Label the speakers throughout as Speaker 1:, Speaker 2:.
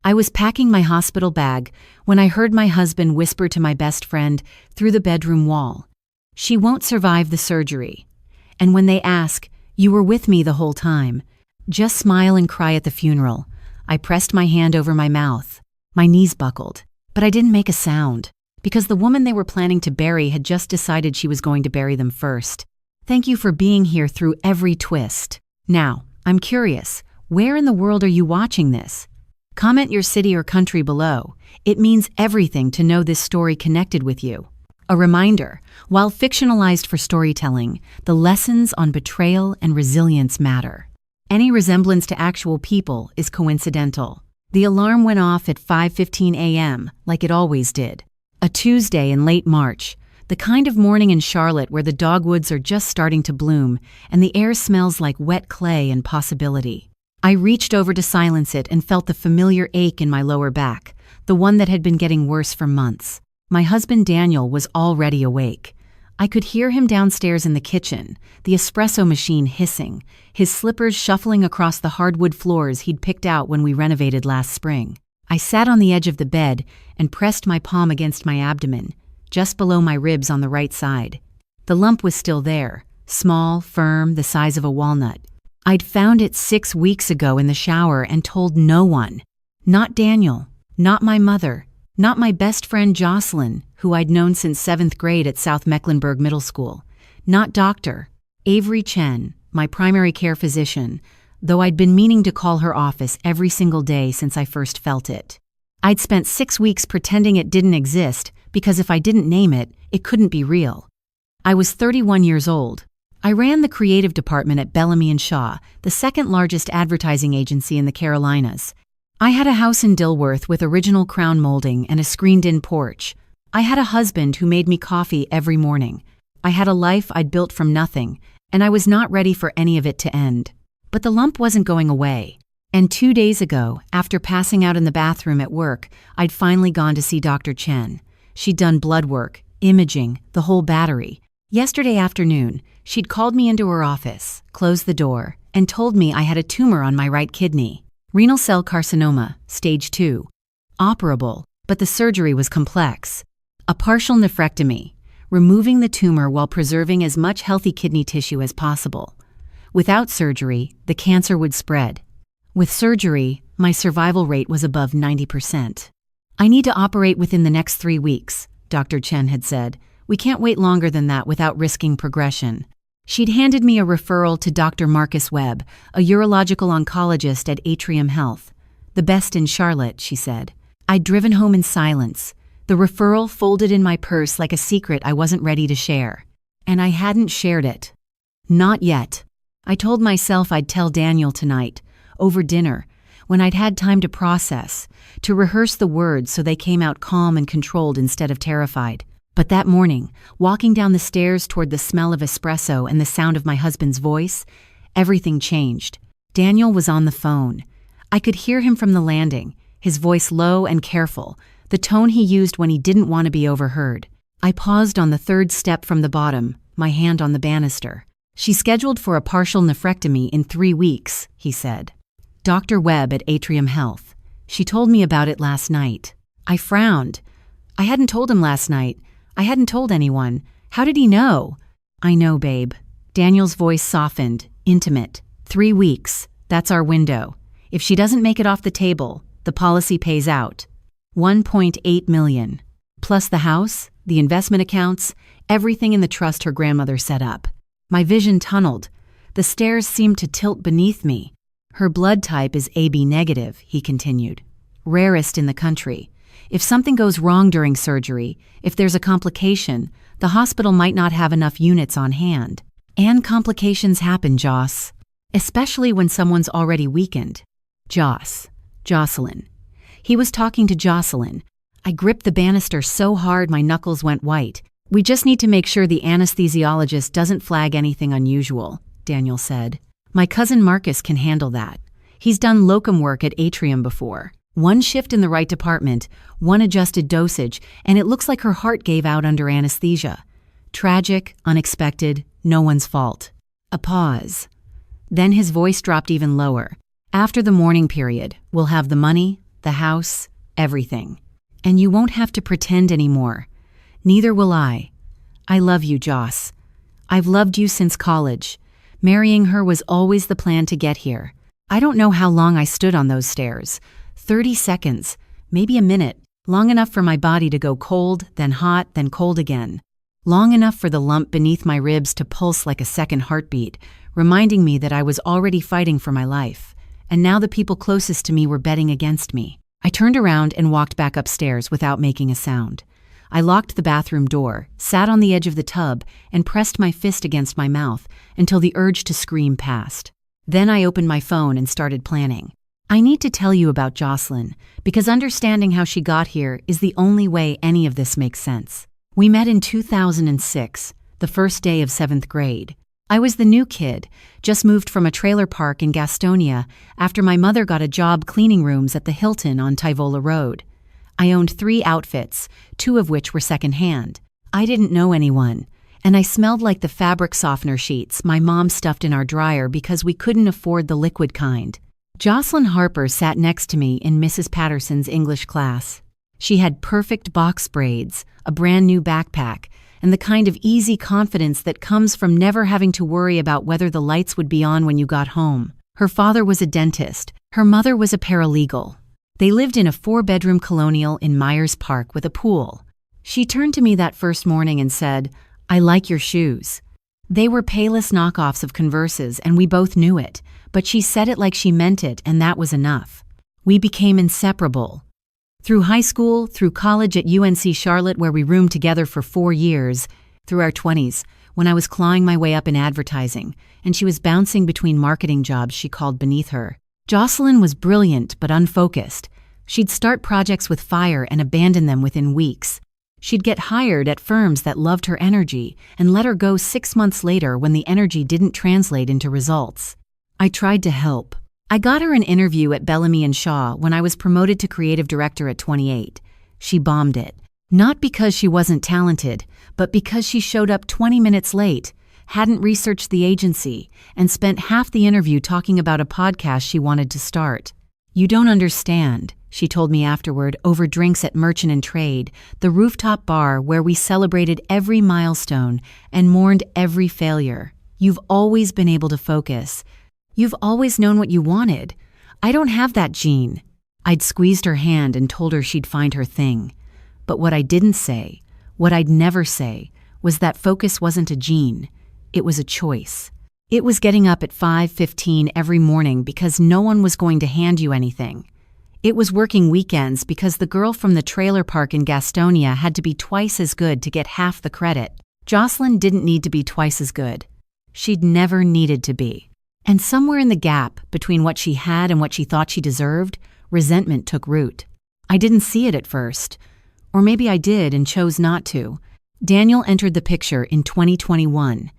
Speaker 1: I was packing my hospital bag when I heard my husband whisper to my best friend through the bedroom wall, "She won't survive the surgery." And when they ask, "You were with me the whole time. Just smile and cry at the funeral." I pressed my hand over my mouth. My knees buckled, but I didn't make a sound, because the woman they were planning to bury had just decided she was going to bury them first. Thank you for being here through every twist. Now, I'm curious, where in the world are you watching this? Comment your city or country below. It means everything to know this story connected with you. A reminder, while fictionalized for storytelling, the lessons on betrayal and resilience matter. Any resemblance to actual people is coincidental. The alarm went off at 5:15 a.m., like it always did. A Tuesday in late March, the kind of morning in Charlotte where the dogwoods are just starting to bloom and the air smells like wet clay and possibility. I reached over to silence it and felt the familiar ache in my lower back, the one that had been getting worse for months. My husband Daniel was already awake. I could hear him downstairs in the kitchen, the espresso machine hissing, his slippers shuffling across the hardwood floors he'd picked out when we renovated last spring. I sat on the edge of the bed and pressed my palm against my abdomen, just below my ribs on the right side. The lump was still there, small, firm, the size of a walnut. I'd found it 6 weeks ago in the shower and told no one. Not Daniel, not my mother, not my best friend Jocelyn, who I'd known since 7th grade at South Mecklenburg Middle School. Not Dr. Avery Chen, my primary care physician, though I'd been meaning to call her office every single day since I first felt it. I'd spent 6 weeks pretending it didn't exist because if I didn't name it, it couldn't be real. I was 31 years old. I ran the creative department at Bellamy & Shaw, the second largest advertising agency in the Carolinas. I had a house in Dilworth with original crown molding and a screened-in porch. I had a husband who made me coffee every morning. I had a life I'd built from nothing, and I was not ready for any of it to end. But the lump wasn't going away. And 2 days ago, after passing out in the bathroom at work, I'd finally gone to see Dr. Chen. She'd done blood work, imaging, the whole battery. Yesterday afternoon, she'd called me into her office, closed the door, and told me I had a tumor on my right kidney. Renal cell carcinoma, stage 2. Operable, but the surgery was complex. A partial nephrectomy, removing the tumor while preserving as much healthy kidney tissue as possible. Without surgery, the cancer would spread. With surgery, my survival rate was above 90%. "I need to operate within the next 3 weeks," Dr. Chen had said. "We can't wait longer than that without risking progression." She'd handed me a referral to Dr. Marcus Webb, a urological oncologist at Atrium Health. "The best in Charlotte," she said. I'd driven home in silence, the referral folded in my purse like a secret I wasn't ready to share. And I hadn't shared it. Not yet. I told myself I'd tell Daniel tonight, over dinner, when I'd had time to process, to rehearse the words so they came out calm and controlled instead of terrified. But that morning, walking down the stairs toward the smell of espresso and the sound of my husband's voice, everything changed. Daniel was on the phone. I could hear him from the landing, his voice low and careful, the tone he used when he didn't want to be overheard. I paused on the third step from the bottom, my hand on the banister. "She's scheduled for a partial nephrectomy in 3 weeks," he said. "Dr. Webb at Atrium Health. She told me about it last night." I frowned. I hadn't told him last night. I hadn't told anyone. How did he know? "I know, babe." Daniel's voice softened, intimate. 3 weeks. That's our window. If she doesn't make it off the table, the policy pays out. 1.8 million. Plus the house, the investment accounts, everything in the trust her grandmother set up. My vision tunneled. The stairs seemed to tilt beneath me. "Her blood type is AB negative," he continued. "Rarest in the country. If something goes wrong during surgery, if there's a complication, the hospital might not have enough units on hand. And complications happen, Joss. Especially when someone's already weakened." Jocelyn. He was talking to Jocelyn. I gripped the banister so hard my knuckles went white. "We just need to make sure the anesthesiologist doesn't flag anything unusual," Daniel said. "My cousin Marcus can handle that. He's done locum work at Atrium before. 1 shift in the right department, 1 adjusted dosage, and it looks like her heart gave out under anesthesia. Tragic, unexpected, no one's fault." A pause. Then his voice dropped even lower. "After the mourning period, we'll have the money, the house, everything. And you won't have to pretend anymore. Neither will I. I love you, Joss. I've loved you since college. Marrying her was always the plan to get here. I don't know how long I stood on those stairs. 30 seconds, maybe a minute, long enough for my body to go cold, then hot, then cold again. Long enough for the lump beneath my ribs to pulse like a second heartbeat, reminding me that I was already fighting for my life. And now the people closest to me were betting against me. I turned around and walked back upstairs without making a sound. I locked the bathroom door, sat on the edge of the tub, and pressed my fist against my mouth until the urge to scream passed. Then I opened my phone and started planning. I need to tell you about Jocelyn, because understanding how she got here is the only way any of this makes sense. We met in 2006, the first day of 7th grade. I was the new kid, just moved from a trailer park in Gastonia after my mother got a job cleaning rooms at the Hilton on Tyvola Road. I owned 3 outfits, 2 of which were secondhand. I didn't know anyone, and I smelled like the fabric softener sheets my mom stuffed in our dryer because we couldn't afford the liquid kind. Jocelyn Harper sat next to me in Mrs. Patterson's English class. She had perfect box braids, a brand new backpack, and the kind of easy confidence that comes from never having to worry about whether the lights would be on when you got home. Her father was a dentist. Her mother was a paralegal. They lived in a 4-bedroom colonial in Myers Park with a pool. She turned to me that first morning and said, "I like your shoes." They were Payless knockoffs of Converses, and we both knew it, but she said it like she meant it, and that was enough. We became inseparable. Through high school, through college at UNC Charlotte where we roomed together for 4 years, through our 20s, when I was clawing my way up in advertising, and she was bouncing between marketing jobs she called beneath her. Jocelyn was brilliant but unfocused. She'd start projects with fire and abandon them within weeks. She'd get hired at firms that loved her energy and let her go 6 months later when the energy didn't translate into results. I tried to help. I got her an interview at Bellamy & Shaw when I was promoted to creative director at 28. She bombed it. Not because she wasn't talented, but because she showed up 20 minutes late, hadn't researched the agency, and spent half the interview talking about a podcast she wanted to start. "You don't understand," she told me afterward over drinks at Merchant and Trade, the rooftop bar where we celebrated every milestone and mourned every failure. "You've always been able to focus. You've always known what you wanted. I don't have that gene." I'd squeezed her hand and told her she'd find her thing. But what I didn't say, what I'd never say, was that focus wasn't a gene. It was a choice. It was getting up at 5:15 every morning because no one was going to hand you anything. It was working weekends because the girl from the trailer park in Gastonia had to be twice as good to get half the credit. Jocelyn didn't need to be twice as good. She'd never needed to be. And somewhere in the gap between what she had and what she thought she deserved, resentment took root. I didn't see it at first. Or maybe I did and chose not to. Daniel entered the picture in 2021.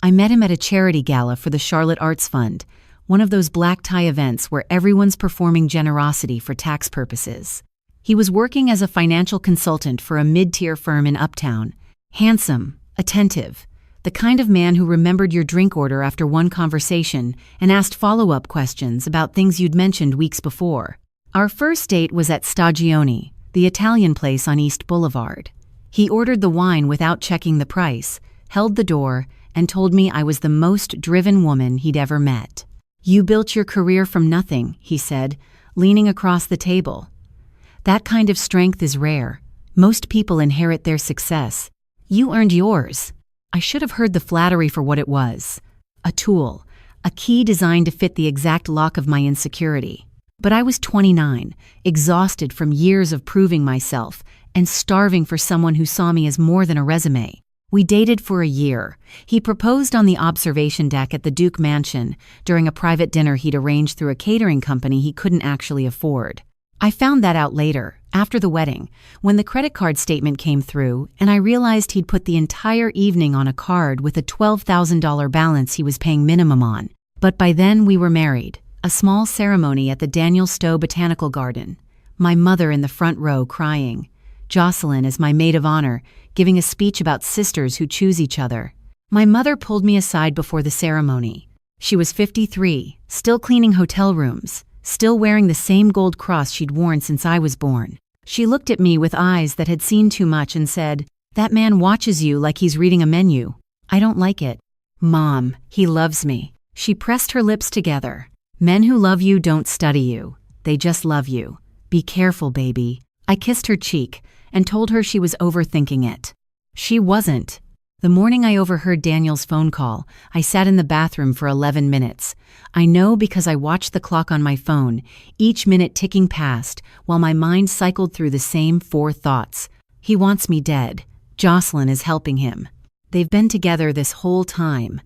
Speaker 1: I met him at a charity gala for the Charlotte Arts Fund, one of those black tie events where everyone's performing generosity for tax purposes. He was working as a financial consultant for a mid-tier firm in Uptown. Handsome, attentive, the kind of man who remembered your drink order after one conversation and asked follow-up questions about things you'd mentioned weeks before. Our first date was at Stagioni, the Italian place on East Boulevard. He ordered the wine without checking the price, held the door, and told me I was the most driven woman he'd ever met. "You built your career from nothing," he said, leaning across the table. "That kind of strength is rare. Most people inherit their success. You earned yours." I should have heard the flattery for what it was. A tool, a key designed to fit the exact lock of my insecurity. But I was 29, exhausted from years of proving myself, and starving for someone who saw me as more than a resume. We dated for a year. He proposed on the observation deck at the Duke Mansion during a private dinner he'd arranged through a catering company he couldn't actually afford. I found that out later, after the wedding, when the credit card statement came through and I realized he'd put the entire evening on a card with a $12,000 balance he was paying minimum on. But by then we were married. A small ceremony at the Daniel Stowe Botanical Garden. My mother in the front row crying. Jocelyn as my maid of honor, giving a speech about sisters who choose each other. My mother pulled me aside before the ceremony. She was 53, still cleaning hotel rooms. still wearing the same gold cross she'd worn since I was born. She looked at me with eyes that had seen too much and said, "That man watches you like he's reading a menu. I don't like it." "Mom, he loves me." She pressed her lips together. "Men who love you don't study you. They just love you. Be careful, baby." I kissed her cheek and told her she was overthinking it. She wasn't. The morning I overheard Daniel's phone call, I sat in the bathroom for 11 minutes. I know because I watched the clock on my phone, each minute ticking past, while my mind cycled through the same 4 thoughts. He wants me dead. Jocelyn is helping him. They've been together this whole time.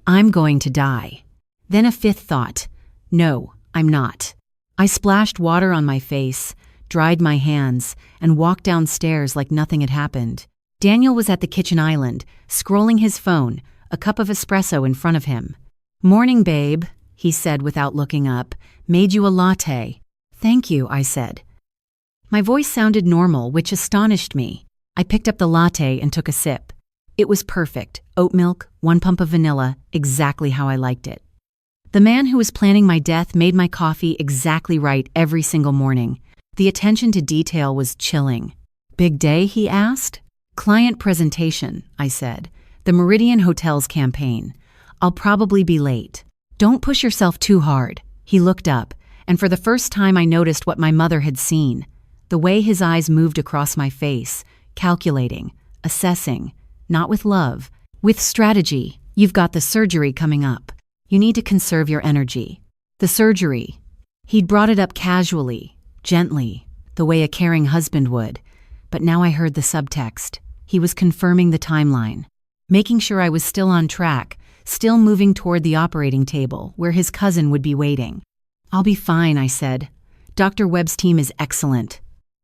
Speaker 1: I'm going to die. Then a 5th thought. No, I'm not. I splashed water on my face, dried my hands, and walked downstairs like nothing had happened. Daniel was at the kitchen island, scrolling his phone, a cup of espresso in front of him. "Morning, babe," he said without looking up. "Made you a latte." "Thank you," I said. My voice sounded normal, which astonished me. I picked up the latte and took a sip. It was perfect. Oat milk, 1 pump of vanilla, exactly how I liked it. The man who was planning my death made my coffee exactly right every single morning. The attention to detail was chilling. "Big day?" he asked. "Client presentation," I said. "The Meridian Hotel's campaign. I'll probably be late." "Don't push yourself too hard." He looked up, and for the first time I noticed what my mother had seen. The way his eyes moved across my face, calculating, assessing, not with love, with strategy. "You've got the surgery coming up. You need to conserve your energy." The surgery. He'd brought it up casually, gently, the way a caring husband would. But now I heard the subtext. He was confirming the timeline, making sure I was still on track, still moving toward the operating table where his cousin would be waiting. "I'll be fine," I said. "Dr. Webb's team is excellent."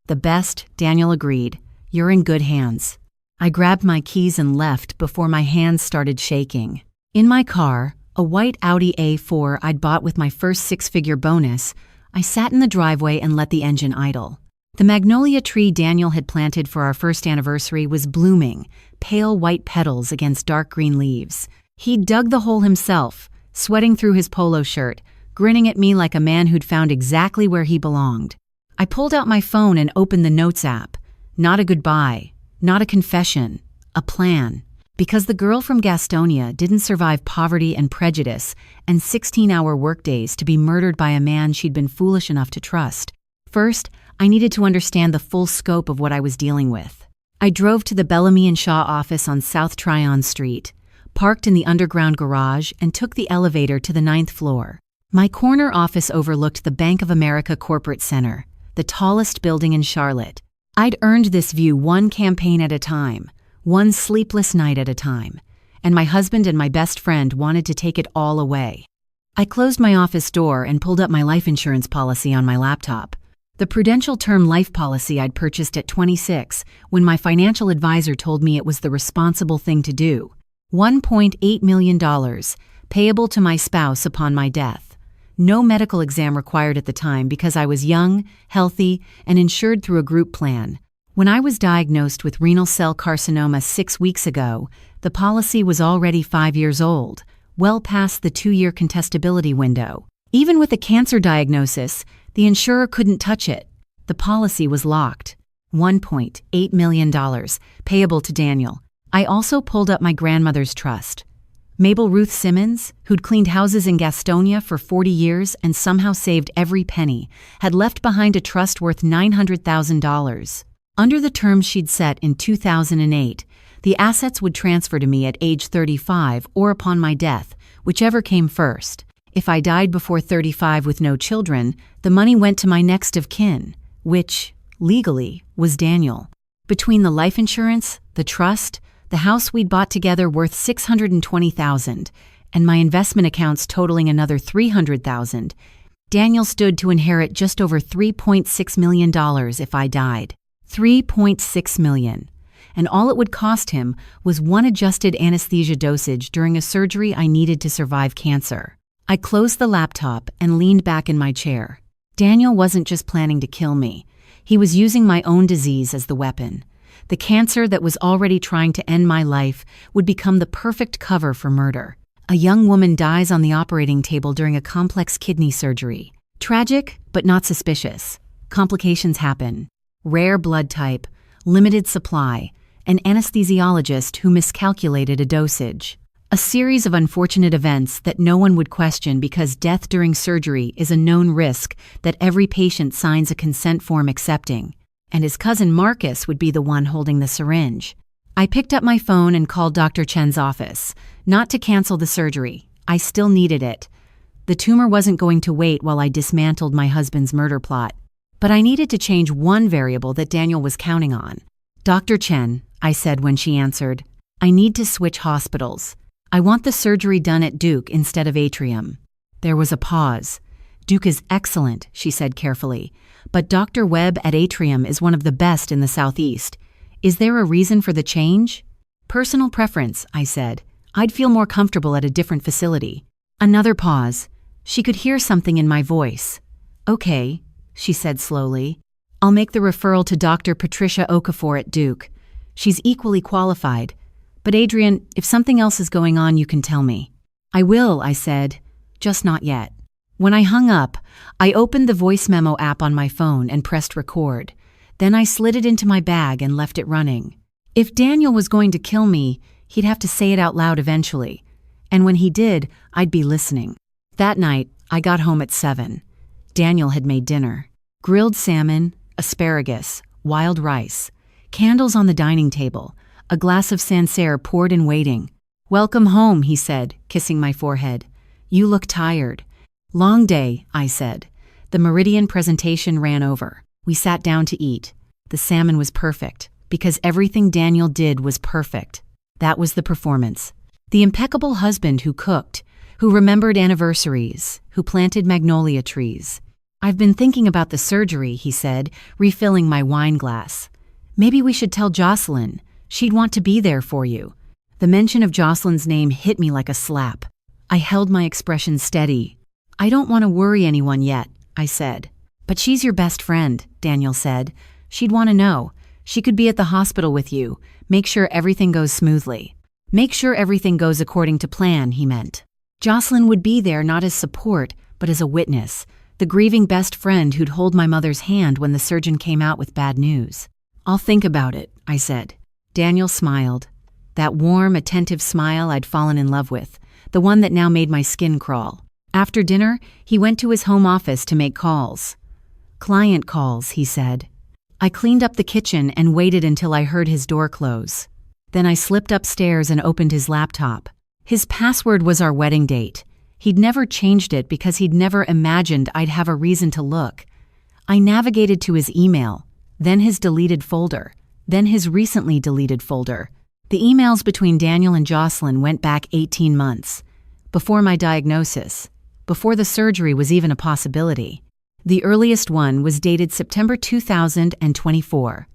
Speaker 1: "The best," Daniel agreed. "You're in good hands." I grabbed my keys and left before my hands started shaking. In my car, a white Audi A4 I'd bought with my first 6-figure bonus, I sat in the driveway and let the engine idle. The magnolia tree Daniel had planted for our first anniversary was blooming, pale white petals against dark green leaves. He'd dug the hole himself, sweating through his polo shirt, grinning at me like a man who'd found exactly where he belonged. I pulled out my phone and opened the Notes app. Not a goodbye, not a confession, a plan. Because the girl from Gastonia didn't survive poverty and prejudice and 16-hour workdays to be murdered by a man she'd been foolish enough to trust. First, I needed to understand the full scope of what I was dealing with. I drove to the Bellamy and Shaw office on South Tryon Street, parked in the underground garage, and took the elevator to the 9th floor. My corner office overlooked the Bank of America Corporate Center, the tallest building in Charlotte. I'd earned this view one campaign at a time, one sleepless night at a time, and my husband and my best friend wanted to take it all away. I closed my office door and pulled up my life insurance policy on my laptop. The Prudential Term Life policy I'd purchased at 26 when my financial advisor told me it was the responsible thing to do. $1.8 million, payable to my spouse upon my death. No medical exam required at the time because I was young, healthy, and insured through a group plan. When I was diagnosed with renal cell carcinoma 6 weeks ago, the policy was already 5 years old, well past the 2-year contestability window. Even with a cancer diagnosis, the insurer couldn't touch it. The policy was locked. $1.8 million, payable to Daniel. I also pulled up my grandmother's trust. Mabel Ruth Simmons, who'd cleaned houses in Gastonia for 40 years and somehow saved every penny, had left behind a trust worth $900,000. Under the terms she'd set in 2008, the assets would transfer to me at age 35 or upon my death, whichever came first. If I died before 35 with no children, the money went to my next of kin, which, legally, was Daniel. Between the life insurance, the trust, the house we'd bought together worth $620,000, and my investment accounts totaling another $300,000, Daniel stood to inherit just over $3.6 million if I died. $3.6 million. And all it would cost him was one adjusted anesthesia dosage during a surgery I needed to survive cancer. I closed the laptop and leaned back in my chair. Daniel wasn't just planning to kill me. He was using my own disease as the weapon. The cancer that was already trying to end my life would become the perfect cover for murder. A young woman dies on the operating table during a complex kidney surgery. Tragic, but not suspicious. Complications happen. Rare blood type, limited supply, an anesthesiologist who miscalculated a dosage. A series of unfortunate events that no one would question because death during surgery is a known risk that every patient signs a consent form accepting. And his cousin Marcus would be the one holding the syringe. I picked up my phone and called Dr. Chen's office. Not to cancel the surgery. I still needed it. The tumor wasn't going to wait while I dismantled my husband's murder plot. But I needed to change one variable that Daniel was counting on. Dr. Chen, I said when she answered, I need to switch hospitals. I want the surgery done at Duke instead of Atrium. There was a pause. Duke is excellent, she said carefully, but Dr. Webb at Atrium is one of the best in the Southeast. Is there a reason for the change? Personal preference, I said. I'd feel more comfortable at a different facility. Another pause. She could hear something in my voice. Okay, she said slowly. I'll make the referral to Dr. Patricia Okafor at Duke. She's equally qualified. But Adrian, if something else is going on, you can tell me. I will, I said, just not yet. When I hung up, I opened the voice memo app on my phone and pressed record. Then I slid it into my bag and left it running. If Daniel was going to kill me, he'd have to say it out loud eventually. And when he did, I'd be listening. That night, I got home at 7. Daniel had made dinner. Grilled salmon, asparagus, wild rice, candles on the dining table, a glass of Sancerre poured and waiting. Welcome home, he said, kissing my forehead. You look tired. Long day, I said. The Meridian presentation ran over. We sat down to eat. The salmon was perfect, because everything Daniel did was perfect. That was the performance. The impeccable husband who cooked, who remembered anniversaries, who planted magnolia trees. I've been thinking about the surgery, he said, refilling my wine glass. Maybe we should tell Jocelyn. She'd want to be there for you. The mention of Jocelyn's name hit me like a slap. I held my expression steady. I don't want to worry anyone yet, I said. But she's your best friend, Daniel said. She'd want to know. She could be at the hospital with you. Make sure everything goes smoothly. Make sure everything goes according to plan, he meant. Jocelyn would be there not as support, but as a witness, the grieving best friend who'd hold my mother's hand when the surgeon came out with bad news. I'll think about it, I said. Daniel smiled. That warm, attentive smile I'd fallen in love with, the one that now made my skin crawl. After dinner, he went to his home office to make calls. Client calls, he said. I cleaned up the kitchen and waited until I heard his door close. Then I slipped upstairs and opened his laptop. His password was our wedding date. He'd never changed it because he'd never imagined I'd have a reason to look. I navigated to his email, then his deleted folder, then his recently deleted folder. The emails between Daniel and Jocelyn went back 18 months, before my diagnosis, before the surgery was even a possibility. The earliest one was dated September 2024.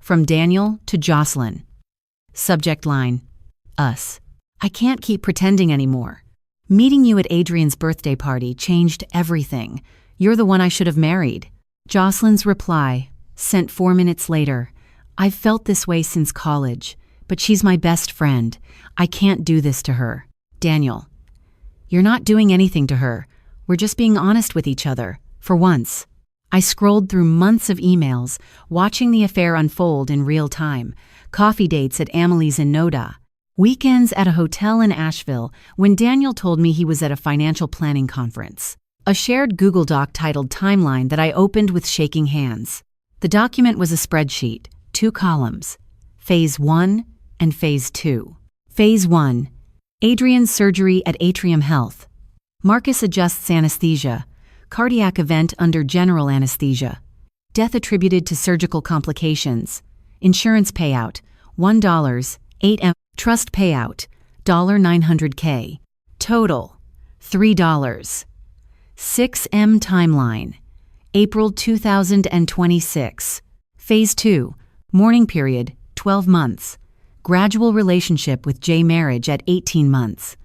Speaker 1: From Daniel to Jocelyn. Subject line, us. I can't keep pretending anymore. Meeting you at Adrian's birthday party changed everything. You're the one I should have married. Jocelyn's reply, sent 4 minutes later. I've felt this way since college, but she's my best friend. I can't do this to her. Daniel. You're not doing anything to her. We're just being honest with each other, for once. I scrolled through months of emails, watching the affair unfold in real time. Coffee dates at Amelie's in Noda. Weekends at a hotel in Asheville when Daniel told me he was at a financial planning conference. A shared Google Doc titled Timeline that I opened with shaking hands. The document was a spreadsheet, 2 columns, Phase 1 and Phase 2. Phase 1, Adrian's surgery at Atrium Health. Marcus adjusts anesthesia, cardiac event under general anesthesia. Death attributed to surgical complications. Insurance payout, $1, 8M. Trust payout, $900K. Total, $3. 6M timeline, April 2026. Phase 2, mourning period, 12 months. Gradual relationship with J marriage at 18 months.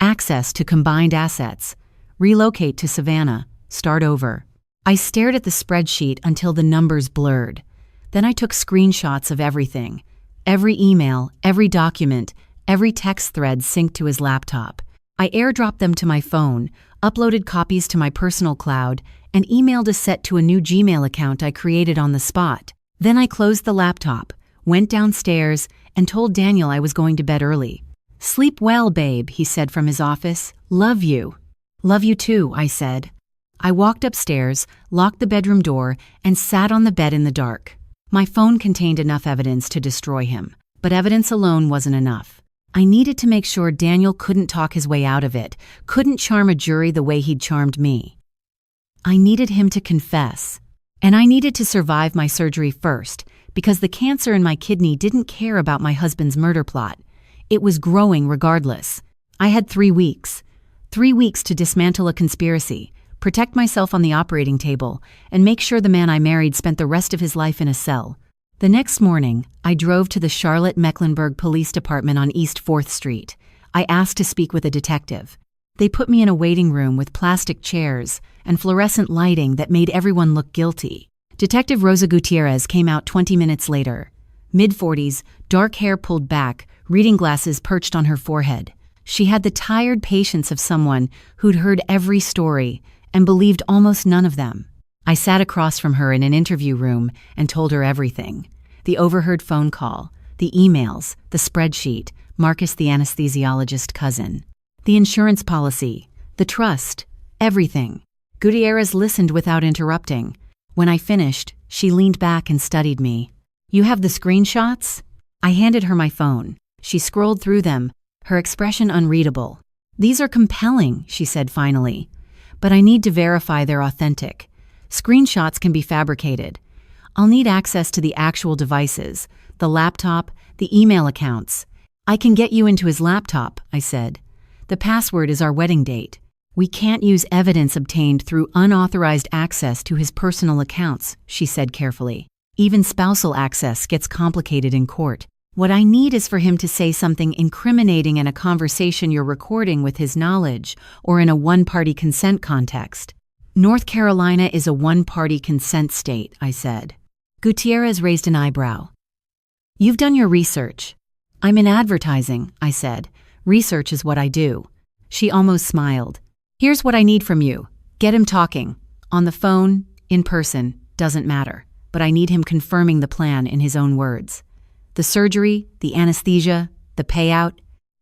Speaker 1: Access to combined assets. Relocate to Savannah. Start over. I stared at the spreadsheet until the numbers blurred. Then I took screenshots of everything. Every email, every document, every text thread synced to his laptop. I airdropped them to my phone, uploaded copies to my personal cloud, and emailed a set to a new Gmail account I created on the spot. Then I closed the laptop, went downstairs, and told Daniel I was going to bed early. "Sleep well, babe," he said from his office. "Love you." "Love you too," I said. I walked upstairs, locked the bedroom door, and sat on the bed in the dark. My phone contained enough evidence to destroy him, but evidence alone wasn't enough. I needed to make sure Daniel couldn't talk his way out of it, couldn't charm a jury the way he'd charmed me. I needed him to confess. And I needed to survive my surgery first, because the cancer in my kidney didn't care about my husband's murder plot. It was growing regardless. I had 3 weeks. 3 weeks to dismantle a conspiracy, protect myself on the operating table, and make sure the man I married spent the rest of his life in a cell. The next morning, I drove to the Charlotte-Mecklenburg Police Department on East 4th Street. I asked to speak with a detective. They put me in a waiting room with plastic chairs and fluorescent lighting that made everyone look guilty. Detective Rosa Gutierrez came out 20 minutes later. Mid-40s, dark hair pulled back, reading glasses perched on her forehead. She had the tired patience of someone who'd heard every story and believed almost none of them. I sat across from her in an interview room and told her everything. The overheard phone call, the emails, the spreadsheet, Marcus the anesthesiologist cousin, the insurance policy, the trust, everything. Gutierrez listened without interrupting. When I finished, she leaned back and studied me. "You have the screenshots?" I handed her my phone. She scrolled through them, her expression unreadable. "These are compelling," she said finally. "But I need to verify they're authentic. Screenshots can be fabricated. I'll need access to the actual devices, the laptop, the email accounts." "I can get you into his laptop," I said. "The password is our wedding date. We can't use evidence obtained through unauthorized access to his personal accounts," she said carefully. "Even spousal access gets complicated in court. What I need is for him to say something incriminating in a conversation you're recording with his knowledge or in a one-party consent context." "North Carolina is a one-party consent state," I said. Gutierrez raised an eyebrow. "You've done your research." "I'm in advertising," I said. "Research is what I do." She almost smiled. "Here's what I need from you. Get him talking. On the phone, in person, doesn't matter. But I need him confirming the plan in his own words. The surgery, the anesthesia, the payout.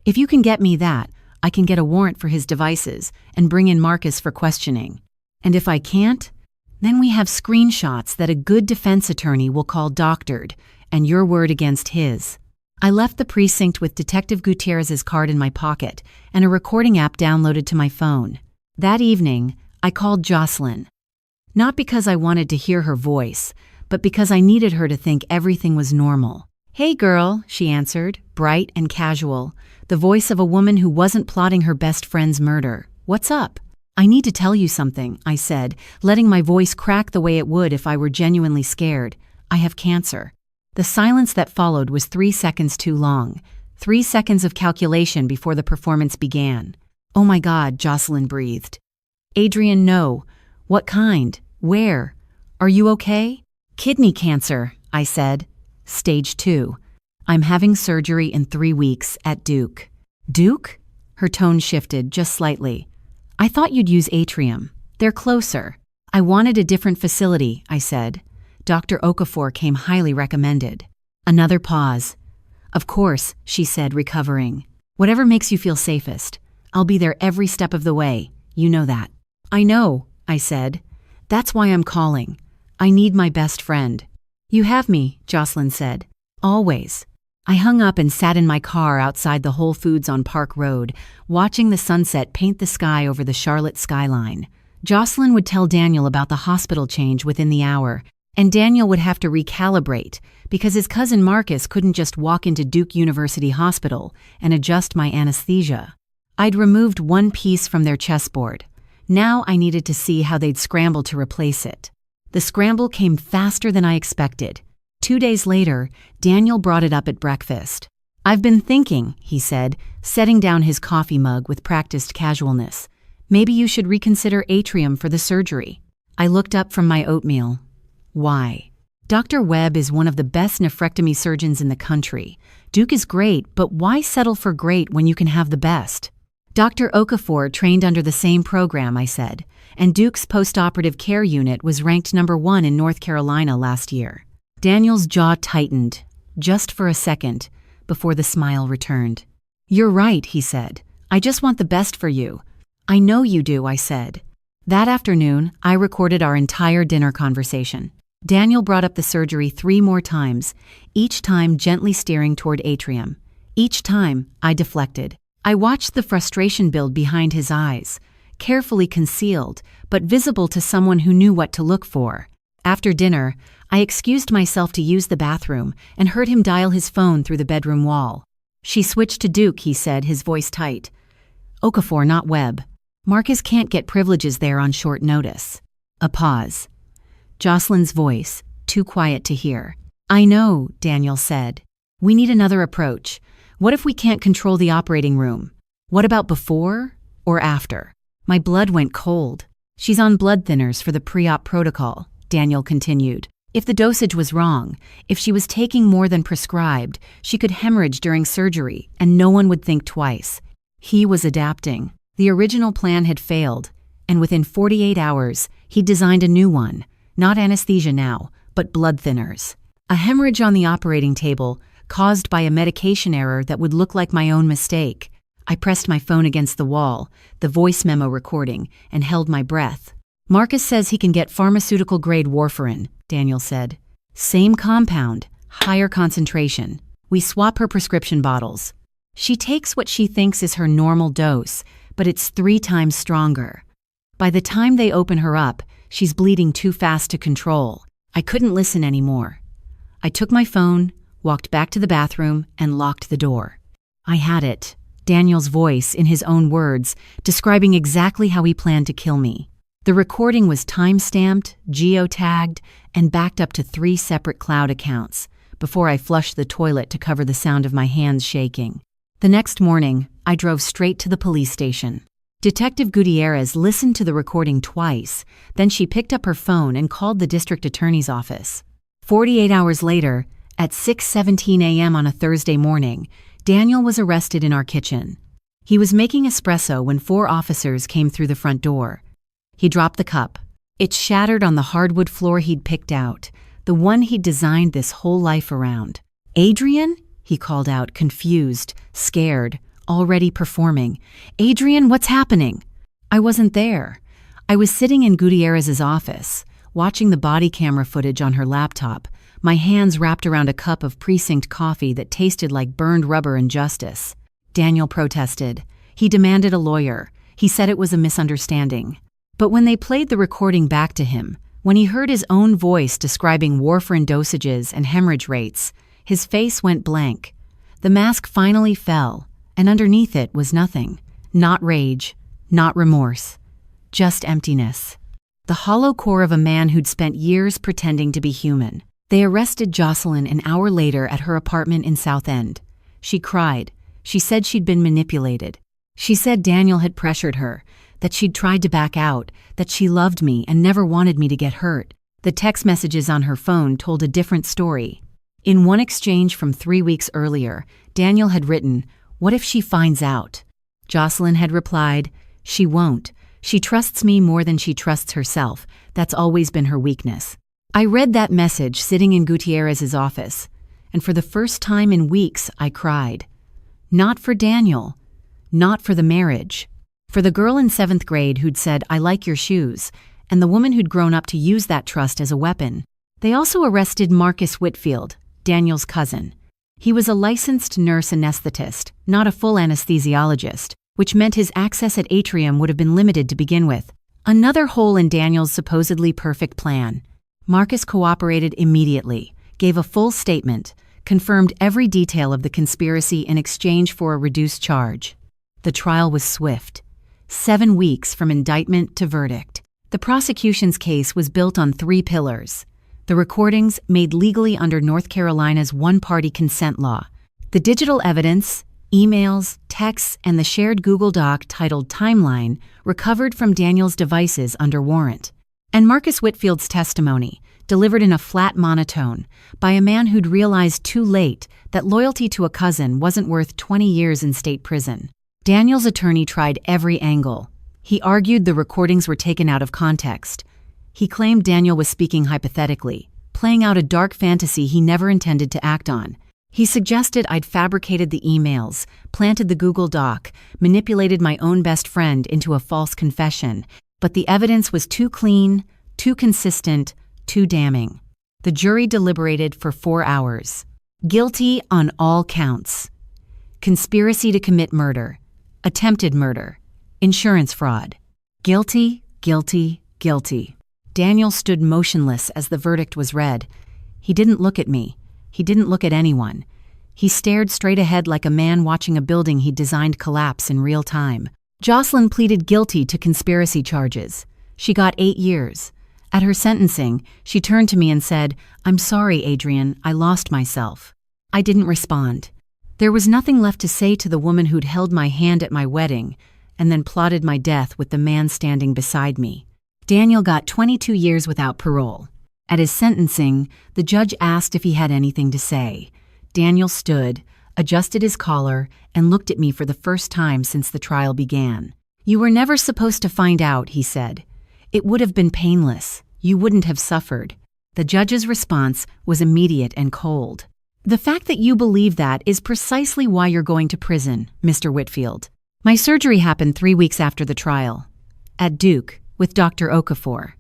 Speaker 1: If you can get me that, I can get a warrant for his devices and bring in Marcus for questioning. And if I can't, then we have screenshots that a good defense attorney will call doctored, and your word against his." I left the precinct with Detective Gutierrez's card in my pocket and a recording app downloaded to my phone. That evening, I called Jocelyn. Not because I wanted to hear her voice, but because I needed her to think everything was normal. "Hey girl," she answered, bright and casual, the voice of a woman who wasn't plotting her best friend's murder. "What's up?" "I need to tell you something," I said, letting my voice crack the way it would if I were genuinely scared. "I have cancer." The silence that followed was 3 seconds too long. 3 seconds of calculation before the performance began. "Oh my God," Jocelyn breathed. "Adrian, no. What kind? Where? Are you okay?" "Kidney cancer," I said. "Stage 2. I'm having surgery in 3 weeks at Duke." "Duke?" Her tone shifted just slightly. "I thought you'd use Atrium. They're closer." "I wanted a different facility," I said. Dr. Okafor came highly recommended. Another pause. "Of course," she said, recovering. "Whatever makes you feel safest. I'll be there every step of the way. You know that." "I know," I said. "That's why I'm calling. I need my best friend." "You have me," Jocelyn said. "Always." I hung up and sat in my car outside the Whole Foods on Park Road, watching the sunset paint the sky over the Charlotte skyline. Jocelyn would tell Daniel about the hospital change within the hour, and Daniel would have to recalibrate because his cousin Marcus couldn't just walk into Duke University Hospital and adjust my anesthesia. I'd removed one piece from their chessboard. Now I needed to see how they'd scramble to replace it. The scramble came faster than I expected. 2 days later, Daniel brought it up at breakfast. "I've been thinking," he said, setting down his coffee mug with practiced casualness. "Maybe you should reconsider Atrium for the surgery." I looked up from my oatmeal. "Why?" "Dr. Webb is one of the best nephrectomy surgeons in the country. Duke is great, but why settle for great when you can have the best?" Dr. Okafor trained under the same program, I said, and Duke's post-operative care unit was ranked #1 in North Carolina last year. Daniel's jaw tightened, just for a second, before the smile returned. You're right, he said. I just want the best for you. I know you do, I said. That afternoon, I recorded our entire dinner conversation. Daniel brought up the surgery 3 more times, each time gently steering toward Atrium. Each time, I deflected. I watched the frustration build behind his eyes, carefully concealed, but visible to someone who knew what to look for. After dinner, I excused myself to use the bathroom and heard him dial his phone through the bedroom wall. She switched to Duke, he said, his voice tight. Okafor, not Webb. Marcus can't get privileges there on short notice. A pause. Jocelyn's voice, too quiet to hear. I know, Daniel said. We need another approach. What if we can't control the operating room? What about before or after? My blood went cold. She's on blood thinners for the pre-op protocol, Daniel continued. If the dosage was wrong, if she was taking more than prescribed, she could hemorrhage during surgery, and no one would think twice. He was adapting. The original plan had failed, and within 48 hours, he designed a new one. Not anesthesia now, but blood thinners. A hemorrhage on the operating table, caused by a medication error that would look like my own mistake. I pressed my phone against the wall, the voice memo recording, and held my breath. Marcus says he can get pharmaceutical-grade warfarin, Daniel said. Same compound, higher concentration. We swap her prescription bottles. She takes what she thinks is her normal dose, but it's 3 times stronger. By the time they open her up, she's bleeding too fast to control. I couldn't listen anymore. I took my phone, walked back to the bathroom, and locked the door. I had it. Daniel's voice, in his own words, describing exactly how he planned to kill me. The recording was time-stamped, geotagged, and backed up to 3 separate cloud accounts, before I flushed the toilet to cover the sound of my hands shaking. The next morning, I drove straight to the police station. Detective Gutierrez listened to the recording twice, then she picked up her phone and called the district attorney's office. 48 hours later, at 6:17 a.m. on a Thursday morning, Daniel was arrested in our kitchen. He was making espresso when 4 officers came through the front door. He dropped the cup. It shattered on the hardwood floor he'd picked out, the one he'd designed this whole life around. Adrian? He called out, confused, scared, already performing. Adrian, what's happening? I wasn't there. I was sitting in Gutierrez's office, watching the body camera footage on her laptop, my hands wrapped around a cup of precinct coffee that tasted like burned rubber and justice. Daniel protested. He demanded a lawyer. He said it was a misunderstanding. But when they played the recording back to him, when he heard his own voice describing warfarin dosages and hemorrhage rates, his face went blank. The mask finally fell, and underneath it was nothing. Not rage, not remorse, just emptiness. The hollow core of a man who'd spent years pretending to be human. They arrested Jocelyn an hour later at her apartment in South End. She cried. She said she'd been manipulated. She said Daniel had pressured her, that she'd tried to back out, that she loved me and never wanted me to get hurt. The text messages on her phone told a different story. In one exchange from 3 weeks earlier, Daniel had written, "What if she finds out?" Jocelyn had replied, "She won't. She trusts me more than she trusts herself. That's always been her weakness." I read that message sitting in Gutierrez's office, and for the first time in weeks, I cried. Not for Daniel, not for the marriage, for the girl in 7th grade who'd said, "I like your shoes," and the woman who'd grown up to use that trust as a weapon. They also arrested Marcus Whitfield, Daniel's cousin. He was a licensed nurse anesthetist, not a full anesthesiologist, which meant his access at Atrium would have been limited to begin with. Another hole in Daniel's supposedly perfect plan. Marcus cooperated immediately, gave a full statement, confirmed every detail of the conspiracy in exchange for a reduced charge. The trial was swift. 7 weeks from indictment to verdict. The prosecution's case was built on 3 pillars. The recordings made legally under North Carolina's one-party consent law. The digital evidence, emails, texts, and the shared Google Doc titled Timeline recovered from Daniel's devices under warrant. And Marcus Whitfield's testimony, delivered in a flat monotone, by a man who'd realized too late that loyalty to a cousin wasn't worth 20 years in state prison. Daniel's attorney tried every angle. He argued the recordings were taken out of context. He claimed Daniel was speaking hypothetically, playing out a dark fantasy he never intended to act on. He suggested I'd fabricated the emails, planted the Google Doc, manipulated my own best friend into a false confession, but the evidence was too clean, too consistent, too damning. The jury deliberated for 4 hours. Guilty on all counts. Conspiracy to commit murder, attempted murder, insurance fraud. Guilty, guilty, guilty. Daniel stood motionless as the verdict was read. He didn't look at me. He didn't look at anyone. He stared straight ahead like a man watching a building he'd designed collapse in real time. Jocelyn pleaded guilty to conspiracy charges. She got 8 years. At her sentencing, she turned to me and said, "I'm sorry, Adrian, I lost myself." I didn't respond. There was nothing left to say to the woman who'd held my hand at my wedding and then plotted my death with the man standing beside me. Daniel got 22 years without parole. At his sentencing, the judge asked if he had anything to say. Daniel stood, adjusted his collar, and looked at me for the first time since the trial began. "You were never supposed to find out," he said. "It would have been painless. You wouldn't have suffered." The judge's response was immediate and cold. "The fact that you believe that is precisely why you're going to prison, Mr. Whitfield." My surgery happened 3 weeks after the trial, at Duke, with Dr. Okafor.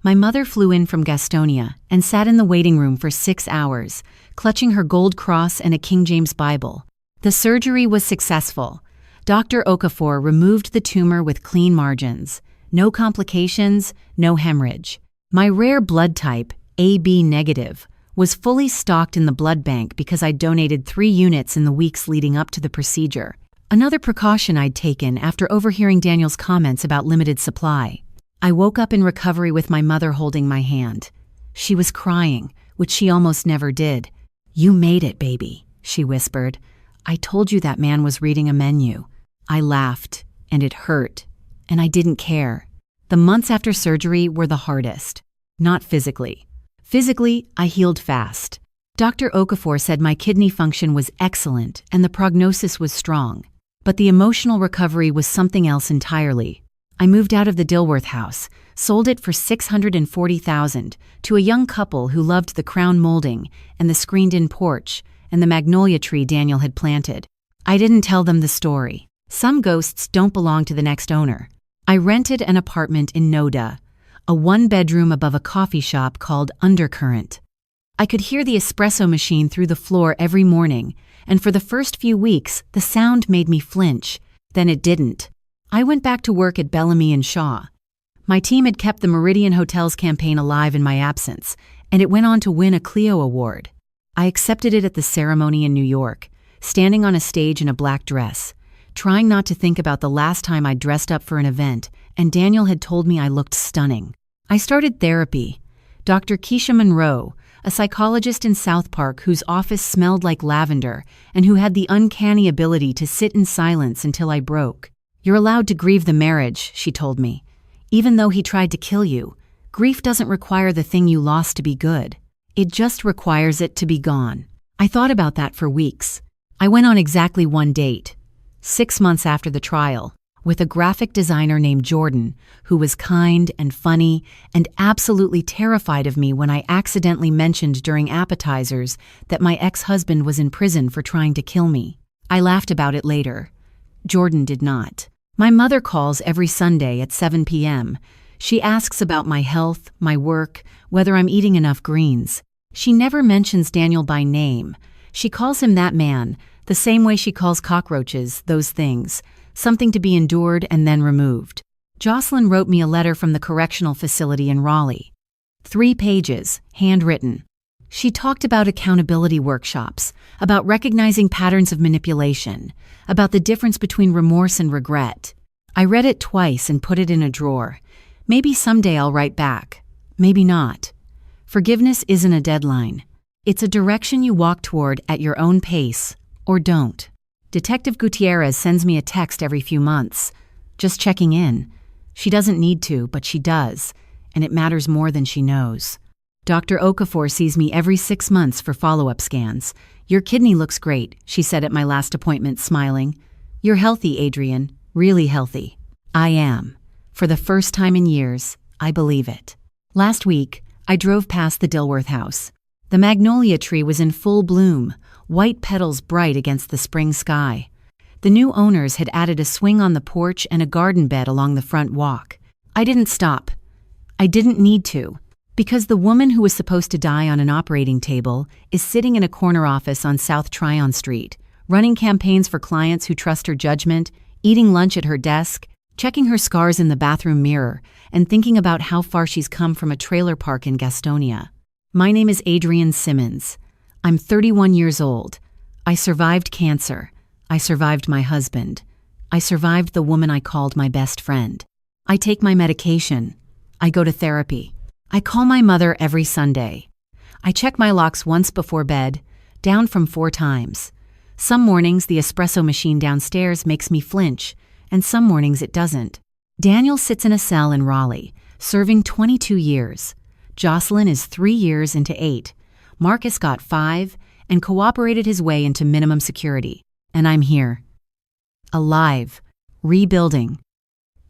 Speaker 1: My mother flew in from Gastonia and sat in the waiting room for 6 hours, clutching her gold cross and a King James Bible. The surgery was successful. Dr. Okafor removed the tumor with clean margins. No complications, no hemorrhage. My rare blood type, AB negative, was fully stocked in the blood bank because I donated 3 units in the weeks leading up to the procedure. Another precaution I'd taken after overhearing Daniel's comments about limited supply. I woke up in recovery with my mother holding my hand. She was crying, which she almost never did. "You made it, baby," she whispered. "I told you that man was reading a menu." I laughed, and it hurt, and I didn't care. The months after surgery were the hardest. Not physically. Physically, I healed fast. Dr. Okafor said my kidney function was excellent and the prognosis was strong. But the emotional recovery was something else entirely. I moved out of the Dilworth house, sold it for $640,000 to a young couple who loved the crown molding and the screened-in porch and the magnolia tree Daniel had planted. I didn't tell them the story. Some ghosts don't belong to the next owner. I rented an apartment in Noda, a 1-bedroom above a coffee shop called Undercurrent. I could hear the espresso machine through the floor every morning, and for the first few weeks, the sound made me flinch. Then it didn't. I went back to work at Bellamy and Shaw. My team had kept the Meridian Hotels campaign alive in my absence, and it went on to win a Clio Award. I accepted it at the ceremony in New York, standing on a stage in a black dress, trying not to think about the last time I dressed up for an event, and Daniel had told me I looked stunning. I started therapy. Dr. Keisha Monroe, a psychologist in South Park whose office smelled like lavender and who had the uncanny ability to sit in silence until I broke. "You're allowed to grieve the marriage," she told me. "Even though he tried to kill you, grief doesn't require the thing you lost to be good. It just requires it to be gone." I thought about that for weeks. I went on exactly one date, 6 months after the trial, with a graphic designer named Jordan, who was kind and funny and absolutely terrified of me when I accidentally mentioned during appetizers that my ex-husband was in prison for trying to kill me. I laughed about it later. Jordan did not. My mother calls every Sunday at 7 p.m. She asks about my health, my work, whether I'm eating enough greens. She never mentions Daniel by name. She calls him that man, the same way she calls cockroaches, those things, something to be endured and then removed. Jocelyn wrote me a letter from the correctional facility in Raleigh. 3 pages, handwritten. She talked about accountability workshops, about recognizing patterns of manipulation, about the difference between remorse and regret. I read it twice and put it in a drawer. Maybe someday I'll write back. Maybe not. Forgiveness isn't a deadline. It's a direction you walk toward at your own pace, or don't. Detective Gutierrez sends me a text every few months, just checking in. She doesn't need to, but she does, and it matters more than she knows. Dr. Okafor sees me every 6 months for follow-up scans. "Your kidney looks great," she said at my last appointment, smiling. You're healthy, Adrian, really healthy. I am. For the first time in years, I believe it. Last week, I drove past the Dilworth house. The magnolia tree was in full bloom, white petals bright against the spring sky. The new owners had added a swing on the porch and a garden bed along the front walk. I didn't stop. I didn't need to, because the woman who was supposed to die on an operating table is sitting in a corner office on South Tryon Street, running campaigns for clients who trust her judgment, eating lunch at her desk, checking her scars in the bathroom mirror, and thinking about how far she's come from a trailer park in Gastonia. My name is Adrian Simmons. I'm 31 years old. I survived cancer. I survived my husband. I survived the woman I called my best friend. I take my medication. I go to therapy. I call my mother every Sunday. I check my locks once before bed, down from 4 times. Some mornings the espresso machine downstairs makes me flinch, and some mornings it doesn't. Daniel sits in a cell in Raleigh, serving 22 years. Jocelyn is 3 years into 8. Marcus got 5 and cooperated his way into minimum security. And I'm here. Alive. Rebuilding.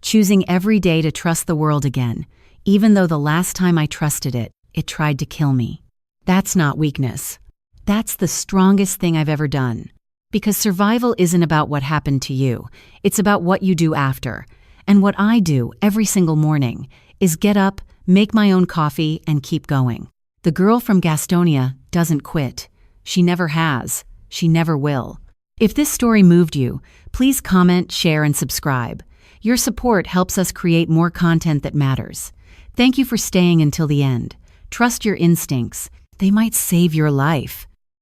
Speaker 1: Choosing every day to trust the world again, even though the last time I trusted it, it tried to kill me. That's not weakness. That's the strongest thing I've ever done. Because survival isn't about what happened to you. It's about what you do after. And what I do every single morning is get up, make my own coffee, and keep going. The girl from Gastonia doesn't quit. She never has. She never will. If this story moved you, please comment, share, and subscribe. Your support helps us create more content that matters. Thank you for staying until the end. Trust your instincts. They might save your life.